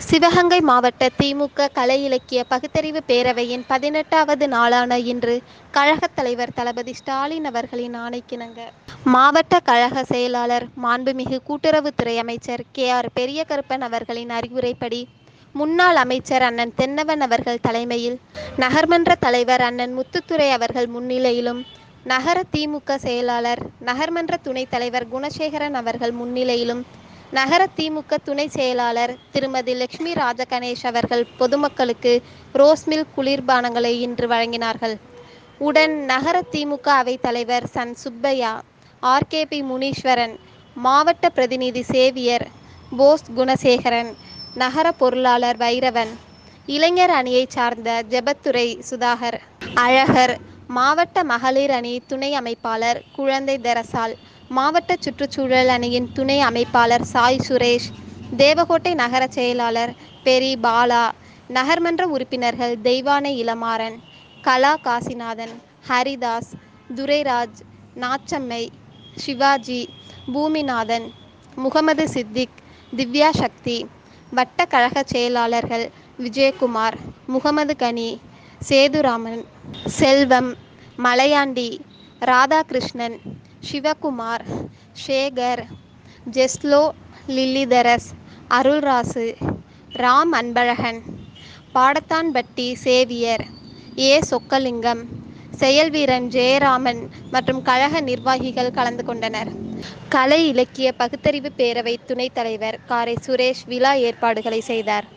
சிவகங்கை மாவட்ட திமுக கலை இலக்கிய பகுத்தறிவு பேரவையின் 18வது நாளான இன்று கழகத் தலைவர் தளபதி ஸ்டாலின் அவர்களின் ஆணைக்கிணங்க மாவட்ட கழக செயலாளர் மாண்புமிகு கூட்டுறவுத்துறை அமைச்சர் KR பெரியகருப்பன் அவர்களின் அறிவுரைப்படி முன்னாள் அமைச்சர் அண்ணன் தென்னவன் அவர்கள் தலைமையில், நகர்மன்ற தலைவர் அண்ணன் முத்துத்துரை அவர்கள் முன்னிலையிலும், நகர திமுக செயலாளர், நகர்மன்ற துணைத் தலைவர் குணசேகரன் அவர்கள் முன்னிலையிலும், நகர திமுக துணை செயலாளர் திருமதி லட்சுமி ராஜகணேஷ் அவர்கள் பொதுமக்களுக்கு ரோஸ் மில்க் குளிர்பானங்களை இன்று வழங்கினார்கள். உடன் நகர திமுக அவைத் தலைவர் சன் சுப்பையா, RKP முனீஸ்வரன், மாவட்ட பிரதிநிதி சேவியர் போஸ் குணசேகரன், நகர பொருளாளர் வைரவன், இளைஞர் அணியைச் சார்ந்த ஜெபத்துரை சுதாகர், அழகர், மாவட்ட மகளிர் அணி துணை அமைப்பாளர் குழந்தை தெரசால், மாவட்ட சுற்றுச்சூழல் அணியின் துணை அமைப்பாளர் சாய் சுரேஷ், தேவகோட்டை நகர செயலாளர் பெரி பாலா, நகர்மன்ற உறுப்பினர்கள் தெய்வானை இளமாறன், கலா காசிநாதன், ஹரிதாஸ், துரைராஜ், நாச்சம்மை, சிவாஜி, பூமிநாதன், முகமது சித்திக், திவ்யா சக்தி, வட்ட கழக செயலாளர்கள் விஜயகுமார், முகமது கனி, சேதுராமன், செல்வம், மலையாண்டி, ராதாகிருஷ்ணன், சிவகுமார், சேகர், ஜெஸ்லோ, லில்லிதரஸ், அருள்ராசு, ராம் அன்பழகன், பாடத்தான்பட்டி சேவியர் சொக்கலிங்கம், செயல்வீரன் ஜெயராமன் மற்றும் கழக நிர்வாகிகள் கலந்து கொண்டனர். கலை இலக்கிய பகுத்தறிவு பேரவை துணைத் தலைவர் காரை சுரேஷ் விழா ஏற்பாடுகளை செய்தார்.